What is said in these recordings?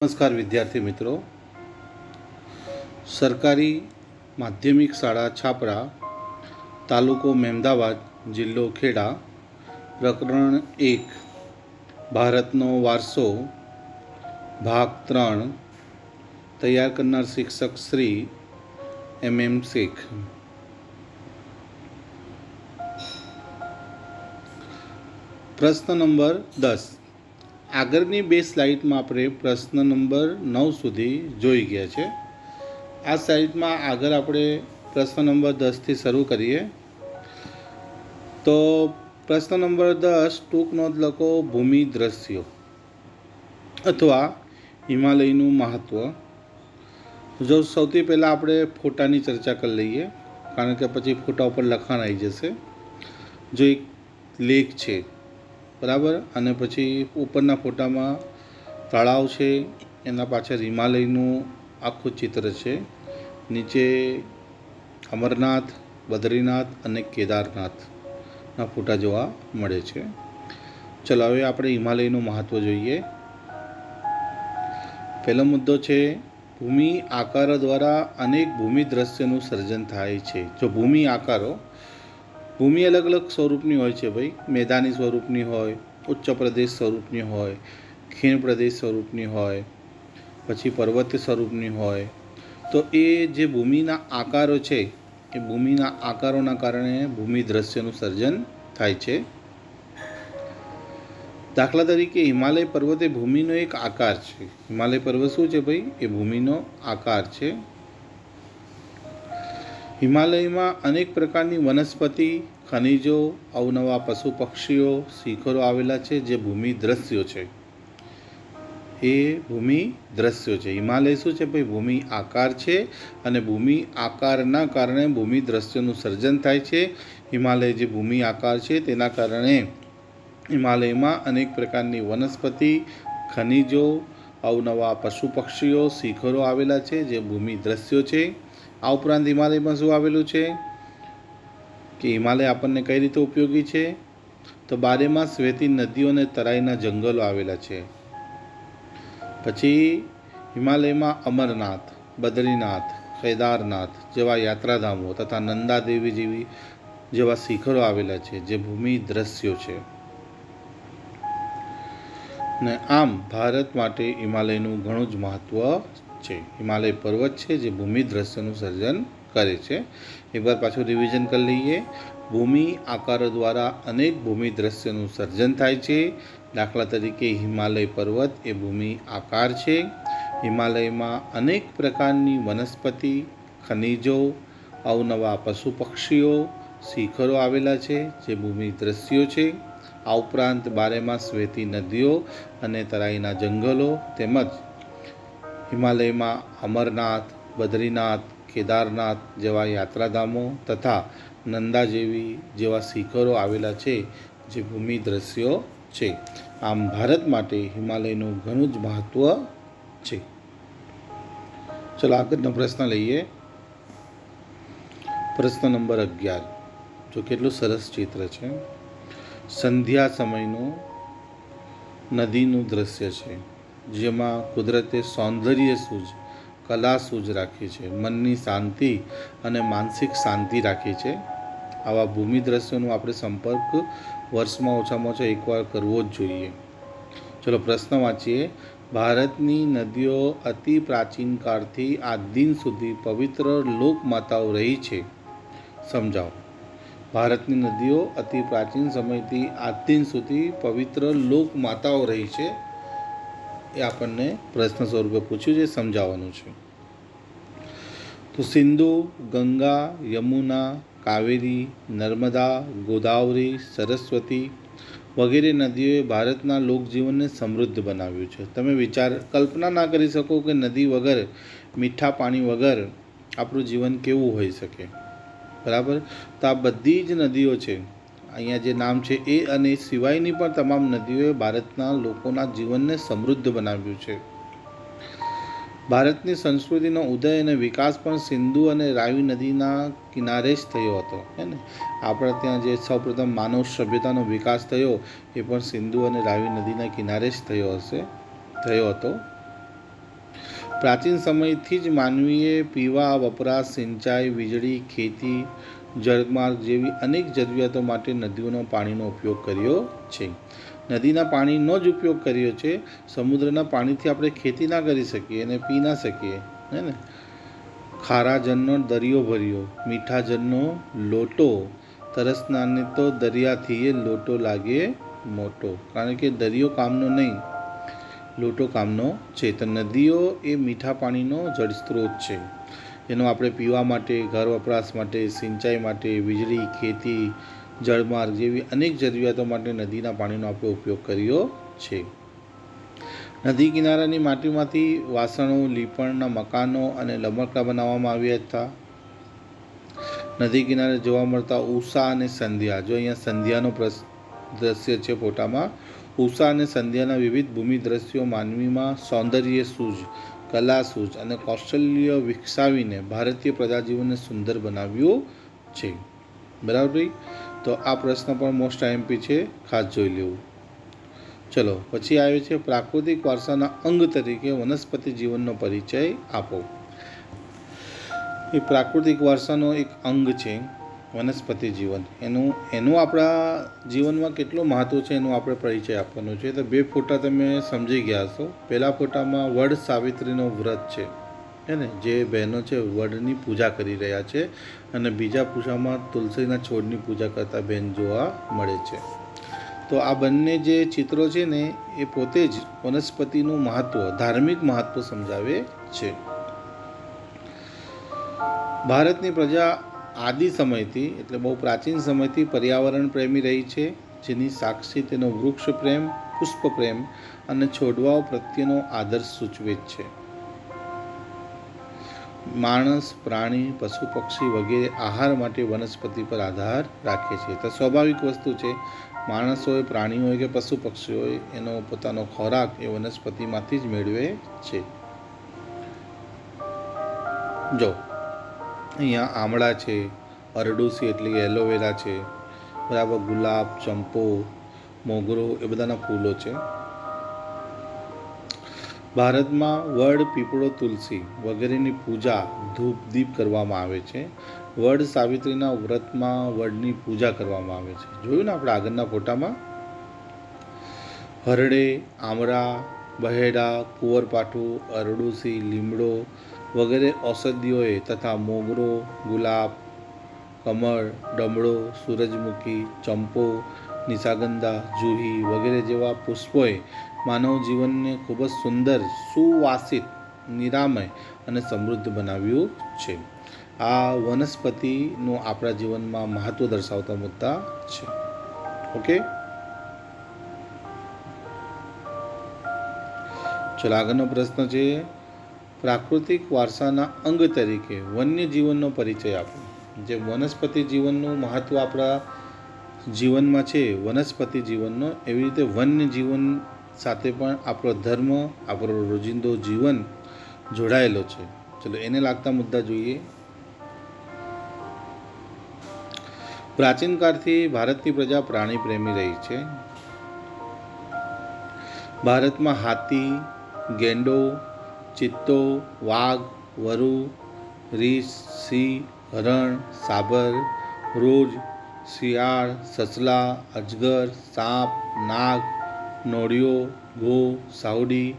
નમસ્કાર વિદ્યાર્થી મિત્રો, સરકારી માધ્યમિક શાળા છાપરા, તાલુકો મહેમદાવાદ, જિલ્લો ખેડા, પ્રકરણ 1 ભારતનો વારસો, ભાગ 3, તૈયાર કરનાર શિક્ષક શ્રી MM શેખ. પ્રશ્ન નંબર 10. આગળની બે સ્લાઇડમાં આપણે પ્રશ્ન નંબર 9 સુધી જોઈ ગયા છે. આ સ્લાઇડમાં આગળ આપણે પ્રશ્ન નંબર 10થી શરૂ કરીએ. તો પ્રશ્ન નંબર 10, ટૂંક નોંધ લખો. ભૂમિ દ્રશ્યો અથવા હિમાલયનું મહત્ત્વ. જો સૌથી પહેલાં આપણે ફોટાની ચર્ચા કરી લઈએ, કારણ કે પછી ફોટા ઉપર લખાણ આવી જશે. જો એક લેક છે, બરાબર, અને પછી ઉપરના ફોટામાં તળાવ છે, એના પાછળ હિમાલયનું આખું ચિત્ર છે, નીચે અમરનાથ, બદ્રીનાથ અને કેદારનાથના ફોટા જોવા મળે છે. ચલો હવે આપણે હિમાલયનું મહત્ત્વ જોઈએ. પહેલો મુદ્દો છે, ભૂમિ આકારો દ્વારા અનેક ભૂમિ દ્રશ્યનું સર્જન થાય છે. જો ભૂમિ આકારો, ભૂમિ અલગ અલગ સ્વરૂપની હોય છે ભાઈ. મેદાની સ્વરૂપની હોય, ઉચ્ચ પ્રદેશ સ્વરૂપની હોય, ખીણ પ્રદેશ સ્વરૂપની હોય, પછી પર્વતીય સ્વરૂપની હોય. તો એ જે ભૂમિના આકારો છે, એ ભૂમિના આકારોના કારણે ભૂમિ દ્રશ્યનું સર્જન થાય છે. દાખલા તરીકે હિમાલય પર્વત એ ભૂમિનો એક આકાર છે. હિમાલય પર્વત શું છે ભાઈ? એ ભૂમિનો આકાર છે. હિમાલયમાં અનેક પ્રકારની વનસ્પતિ, ખનિજો, અવનવા પશુ પક્ષીઓ, શિખરો આવેલા છે, જે ભૂમિ દ્રશ્યો છે. એ ભૂમિ દ્રશ્યો છે. હિમાલય શું છે ભાઈ? ભૂમિ આકાર છે, અને ભૂમિ આકારના કારણે ભૂમિ દ્રશ્યોનું સર્જન થાય છે. હિમાલય જે ભૂમિ આકાર છે તેના કારણે હિમાલયમાં અનેક પ્રકારની વનસ્પતિ, ખનિજો, અવનવા પશુ પક્ષીઓ, શિખરો આવેલા છે, જે ભૂમિ દ્રશ્યો છે. આ ઉપરાંત હિમાલયમાં શું આવેલું છે કે હિમાલય આપણને કઈ રીતે ઉપયોગી છે? તો બારેમાસ વહેતી નદીઓ અને તરાઈના જંગલો આવેલા છે. પછી હિમાલયમાં અમરનાથ, બદ્રીનાથ, કેદારનાથ જેવા યાત્રાધામો તથા નંદાદેવી જેવા શિખરો આવેલા છે, જે ભૂમિ દ્રશ્યો છે. ને આમ ભારત માટે હિમાલયનું ઘણું જ મહત્ત્વ છે. હિમાલય પર્વત છે જે ભૂમિ દ્રશ્યનું સર્જન કરે છે. એકવાર પાછું રિવિઝન કરી લઈએ. ભૂમિ આકારો દ્વારા અનેક ભૂમિ દ્રશ્યનું સર્જન થાય છે. દાખલા તરીકે હિમાલય પર્વત એ ભૂમિ આકાર છે. હિમાલયમાં અનેક પ્રકારની વનસ્પતિ, ખનિજો, અવનવા પશુ પક્ષીઓ, શિખરો આવેલા છે, જે ભૂમિ દ્રશ્યો છે. આ ઉપરાંત બારેમાસ વહેતી નદીઓ અને તરાઈના જંગલો, તેમજ હિમાલયમાં અમરનાથ, બદ્રીનાથ, કેદારનાથ જેવા યાત્રાધામો તથા નંદા જેવા શિખરો આવેલા છે, જે ભૂમિ દ્રશ્યો છે. આમ ભારત માટે હિમાલયનું ઘણું જ મહત્ત્વ છે. ચલો આગળનો પ્રશ્ન લઈએ. પ્રશ્ન નંબર 11. જો કેટલું સરસ ચિત્ર છે. સંધ્યા સમયનું નદીનું દ્રશ્ય છે, જેમાં કુદરતે સૌંદર્ય સૂઝ, કલા સૂઝ રાખી છે, મનની શાંતિ અને માનસિક શાંતિ રાખી છે. આવા ભૂમિ દ્રશ્યોનો આપણે સંપર્ક વર્ષમાં ઓછામાં ઓછો એકવાર કરવો જ જોઈએ. ચલો પ્રશ્ન વાંચીએ. ભારતની નદીઓ અતિ પ્રાચીન કાળથી આજ દિન સુધી પવિત્ર લોકમાતાઓ રહી છે. સમજાવો. ભારતની નદીઓ અતિ પ્રાચીન સમયથી આજ દિન સુધી પવિત્ર લોકમાતાઓ રહી છે. એ આપણને પ્રશ્ન સ્વરૂપે પૂછ્યું છે, સમજાવવાનું છે. તો સિંધુ, ગંગા, યમુના, કાવેરી, નર્મદા, ગોદાવરી, સરસ્વતી વગેરે નદીઓએ ભારતના લોકજીવનને સમૃદ્ધ બનાવ્યું છે. તમે કલ્પના ના કરી શકો કે નદી વગર, મીઠા પાણી વગર આપણું જીવન કેવું હોઈ શકે, બરાબર. તો આ બધી જ નદીઓ છે, અહીંયા જે નામ છે એ અને સિવાયની પણ તમામ નદીઓએ ભારતના લોકોના જીવનને સમૃદ્ધ બનાવ્યું છે. ભારતની સંસ્કૃતિનો ઉદય અને વિકાસ પણ સિંધુ અને રાવી નદીના કિનારે જ થયો હતો. હે ને? આપણા ત્યાં જે સૌપ્રથમ માનવ સભ્યતાનો વિકાસ થયો એ પણ સિંધુ અને રાવી નદીના કિનારે જ થયો હતો. પ્રાચીન સમયથી જ માનવીએ પીવા, વપરાશ, સિંચાઈ, વીજળી, ખેતી, જળમાર્ગ જેવી અનેક જરૂરિયાતો માટે નદીઓનો પાણીનો ઉપયોગ કર્યો છે. નદીના પાણીનો જ ઉપયોગ કર્યો છે. સમુદ્રના પાણીથી આપણે ખેતી ના કરી શકીએ અને પી ના શકીએ, હે ને. ખારા જળનો દરિયો ભર્યો, મીઠા જળનો લોટો, તરસનારને તો દરિયાથી એ લોટો લાગે મોટો. કારણ કે દરિયો કામનો નહીં, લોટો કામનો છે. તો નદીઓ એ મીઠા પાણીનો જળસ્ત્રોત છે. એનો આપણે પીવા માટે, ઘર વપરાશ માટે, સિંચાઈ માટે, વીજળી, ખેતી, જળમાર્ગ જેવી અનેક જરૂરિયાતો માટે નદીના પાણીનો આપણે ઉપયોગ કર્યો છે. નદી કિનારાની માટીમાંથી વાસણો, લીપણના મકાનો અને રમકડાં બનાવવામાં આવ્યા હતા. નદી કિનારે જોવા મળતા ઉષા અને સંધ્યા, જો અહીંયા સંધ્યાનો દ્રશ્ય છે ફોટામાં. ઉષા અને સંધ્યાના વિવિધ ભૂમિ દ્રશ્યો માનવીમાં સૌંદર્ય સૂઝ, કલા સૂઝ અને કૌશલ્ય વિકસાવીને ભારતીય પ્રજાજીવનને સુંદર બનાવ્યું છે. બરાબર ભાઈ? તો આ પ્રશ્ન પણ મોસ્ટ આઈએમપી છે, ખાસ જોઈ લેવું. ચલો, પછી આવે છે પ્રાકૃતિક વારસાના અંગ તરીકે વનસ્પતિ જીવનનો પરિચય આપો. એ પ્રાકૃતિક વારસાનો એક અંગ છે વનસ્પતિ જીવન. એનું આપણા જીવનમાં કેટલું મહત્ત્વ છે એનું આપણે પરિચય આપવાનો છે. તો 2 ફોટા તમે સમજી ગયા હશો. પહેલા ફોટામાં વડ સાવિત્રીનો વ્રત છે, હે ને, જે બહેનો છે વડની પૂજા કરી રહ્યા છે, અને બીજા પૂજામાં તુલસીના છોડની પૂજા કરતા બહેન જોવા મળે છે. તો આ બંને જે ચિત્રો છે ને એ પોતે જ વનસ્પતિનું મહત્ત્વ, ધાર્મિક મહત્ત્વ સમજાવે છે. ભારતની પ્રજા આદિ સમયથી, એટલે બહુ પ્રાચીન સમયથી પર્યાવરણ પ્રેમી રહી છે, જેની સાક્ષી તેનો વૃક્ષ પ્રેમ, પુષ્પ પ્રેમ અને છોડવાઓ પ્રત્યેનો આદર્શ સૂચવે છે. માણસ, પ્રાણી, પશુ પક્ષી વગેરે આહાર માટે વનસ્પતિ પર આધાર રાખે છે. તો સ્વાભાવિક વસ્તુ છે, માણસ હોય, પ્રાણી હોય કે પશુ પક્ષી હોય, એનો પોતાનો ખોરાક એ વનસ્પતિમાંથી જ મેળવે છે. જો અહીંયા આમળા છે, અરડુસી એટલે કે એલોવેરા છે, બરાબર, ગુલાબ, ચંપો, મોગરો એ બધાના ફૂલો છે. ભારતમાં વડ, પીપળો, તુલસી વગેરેની પૂજા ધૂપ દીપ કરવામાં આવે છે. વડ સાવિત્રીના વ્રતમાં વડની પૂજા કરવામાં આવે છે. જોયું ને આપણે આગળના ફોટામાં. હરડે, આમળા, બહેડા, કુંવરપાઠું, અરડુસી, લીમડો વગેરે ઔષધિઓએ તથા મોગરો, ગુલાબ, કમળ, ડમળો, સૂરજમુખી, ચંપો, નિશાગંધા, જુહી વગેરે જેવા પુષ્પોએ માનવ જીવનને ખૂબ જ સુંદર, સુવાસિત, નિરામય અને સમૃદ્ધ બનાવ્યું છે. આ વનસ્પતિનું આપણા જીવનમાં મહત્ત્વ દર્શાવતા મુદ્દા છે. ઓકે, ચલો આગળનો પ્રશ્ન છે પ્રાકૃતિક વારસાના અંગ તરીકે વન્ય જીવનનો પરિચય આપો. જે વનસ્પતિ જીવનનું મહત્ત્વ આપણા જીવનમાં છે, વનસ્પતિ જીવનનો, એવી રીતે વન્ય જીવન સાથે પણ આપણો ધર્મ, આપણો રોજિંદો જીવન જોડાયેલો છે. ચલો એને લાગતા મુદ્દા જોઈએ. પ્રાચીન કાળથી ભારતની પ્રજા પ્રાણી પ્રેમી રહી છે. ભારતમાં હાથી, ગેંડો, ચિત્તો, વાઘ, વરુ, રીંછ, સિંહ, હરણ, સાબર, રોજ, શિયાળ, સસલા, અજગર, સાપ, નાગ, નોળિયો, ગો, સાવડી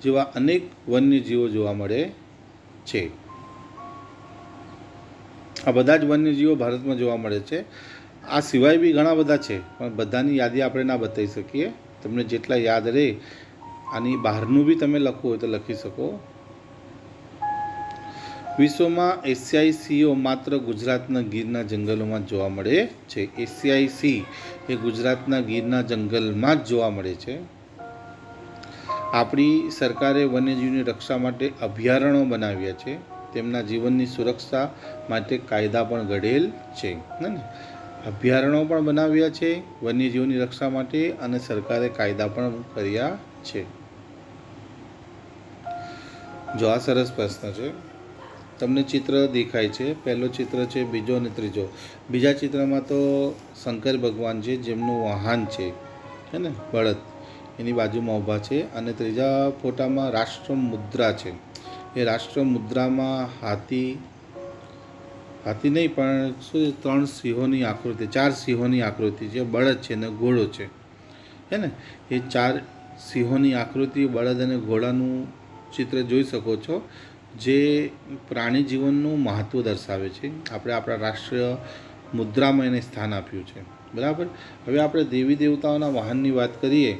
જેવા અનેક વન્યજીવો જોવા મળે છે. આ બધા જ વન્યજીવો ભારતમાં જોવા મળે છે. આ સિવાય બી ઘણા બધા છે, પણ બધાની યાદી આપણે ના બતાવી શકીએ. તમને જેટલા યાદ રહે, આની બહારનું બી તમે લખવું હોય તો લખી શકો. વિશ્વમાં એશિયાઈ સિંહો માત્ર ગુજરાતના ગીરના જંગલોમાં જોવા મળે છે. એશિયાઈ સિંહ એ ગુજરાતના ગીરના જંગલમાં જ જોવા મળે છે. આપણી સરકારે વન્યજીવની રક્ષા માટે અભયારણ્યો બનાવ્યા છે. તેમના જીવનની સુરક્ષા માટે કાયદા પણ ઘડેલ છે. અભયારણ્યો પણ બનાવ્યા છે વન્યજીવોની રક્ષા માટે, અને સરકારે કાયદા પણ કર્યા છે. જો આ સરસ પ્રશ્ન છે. તમને ચિત્ર દેખાય છે, પહેલો ચિત્ર છે, બીજો અને ત્રીજો. બીજા ચિત્રમાં તો શંકર ભગવાન છે, જેમનું વાહન છે, હે ને, બળદ, એની બાજુમાં ઊભા છે. અને ત્રીજા ફોટામાં રાષ્ટ્ર મુદ્રા છે, એ રાષ્ટ્ર મુદ્રામાં હાથી નહીં પણ શું છે, 3 સિંહોની આકૃતિ, 4 સિંહોની આકૃતિ છે, બળદ છે ને ઘોડો છે, હે ને. એ 4 સિંહોની આકૃતિ, બળદ અને ઘોડાનું ચિત્ર જોઈ શકો છો, જે પ્રાણી જીવનનું મહત્ત્વ દર્શાવે છે. આપણે આપણા રાષ્ટ્રીય મુદ્રામાં એને સ્થાન આપ્યું છે, બરાબર. હવે આપણે દેવી દેવતાઓના વાહનની વાત કરીએ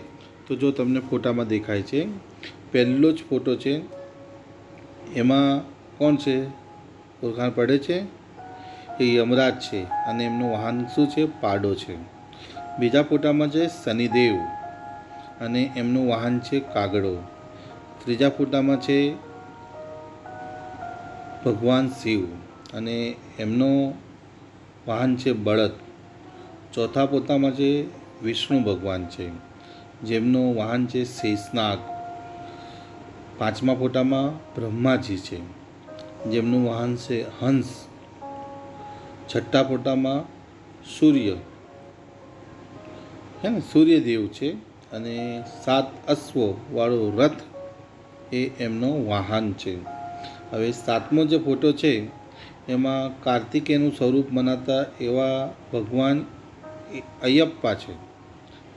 તો જો તમને ફોટામાં દેખાય છે, પહેલો જ ફોટો છે, એમાં કોણ છે, ઓળખાણ પડે છે? એ યમરાજ છે અને એમનું વાહન શું છે? પાડો છે. બીજા ફોટામાં છે શનિદેવ અને એમનું વાહન છે કાગડો. ત્રીજા ફોટામાં છે ભગવાન શિવ અને એમનો વાહન છે બળદ. ચોથા ફોટામાં છે વિષ્ણુ ભગવાન છે, જેમનું વાહન છે શેષનાગ. પાંચમા ફોટામાં બ્રહ્માજી છે, જેમનું વાહન છે હંસ. છઠ્ઠા ફોટામાં સૂર્ય, હે ને, સૂર્યદેવ છે અને 7 અશ્વો વાળો રથ એ એમનો વાહન છે. હવે 7મો જે ફોટો છે એમાં કાર્તિકેયનું સ્વરૂપ મનાતા એવા ભગવાન અયપ્પા છે,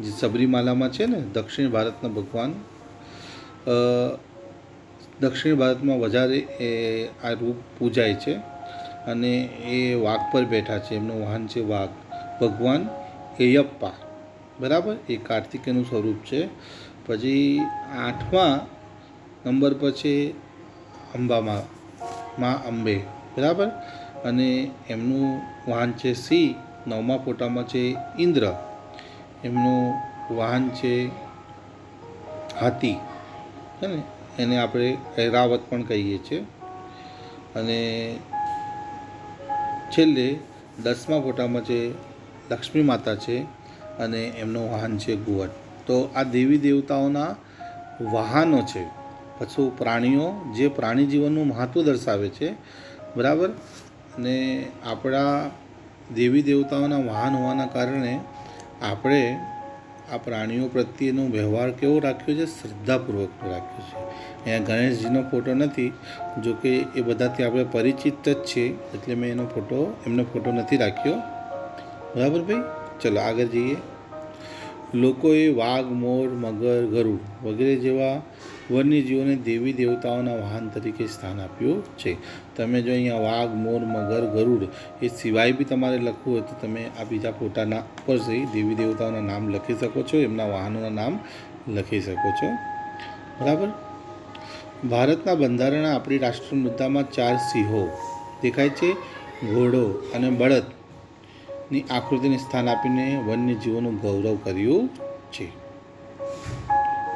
જે સબરીમાલામાં છે ને, દક્ષિણ ભારતના ભગવાન. દક્ષિણ ભારતમાં વધારે એ આ રૂપ પૂજાય છે અને એ વાઘ પર બેઠા છે, એમનું વાહન છે વાઘ, ભગવાન અયપ્પા, બરાબર. એ કાર્તિકેયનું સ્વરૂપ છે. પછી 8મા નંબર પર છે અંબામાં, મા અંબે, બરાબર, અને એમનું વાહન છે સિંહ. 9મા ફોટામાં છે ઇન્દ્ર, એમનું વાહન છે હાથી, હે ને, એને આપણે ઐરાવત પણ કહીએ છીએ. અને છેલ્લે 10મા ફોટામાં છે લક્ષ્મી માતા છે અને એમનું વાહન છે ઘુવડ. તો આ દેવી દેવતાઓના વાહનો છે, પશુ પ્રાણીઓ, જે પ્રાણી જીવનનું મહત્ત્વ દર્શાવે છે, બરાબર. અને આપણા દેવી દેવતાઓના વાહન હોવાના કારણે આપણે આ પ્રાણીઓ પ્રત્યેનો વ્યવહાર કેવો રાખ્યો છે? શ્રદ્ધાપૂર્વકનો રાખ્યો છે. અહીંયા ગણેશજીનો ફોટો નથી, જો કે એ બધાથી આપણે પરિચિત જ છીએ, એટલે મેં એમનો ફોટો નથી રાખ્યો, બરાબર ભાઈ. ચલો આગળ જઈએ. લોકોએ વાઘ, મોર, મગર, ગરુડ વગેરે જેવા વન્યજીવોને દેવી દેવતાઓના વાહન તરીકે સ્થાન આપ્યું છે. તમે જો અહીંયા વાઘ, મોર, મગર, ગરુડ એ સિવાય બી તમારે લખવું હોય તો તમે આ બીજા ફોટાના ઉપરથી દેવી દેવતાઓના નામ લખી શકો છો, એમના વાહનોના નામ લખી શકો છો, બરાબર. ભારતના બંધારણના આપણી રાષ્ટ્ર મુદ્દામાં 4 સિંહો દેખાય છે, ઘોડો અને બળદની આકૃતિને સ્થાન આપીને વન્યજીવોનું ગૌરવ કર્યું છે.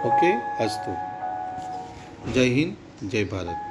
ઓકે, અસ્તુ. જય હિન્દ, જય ભારત.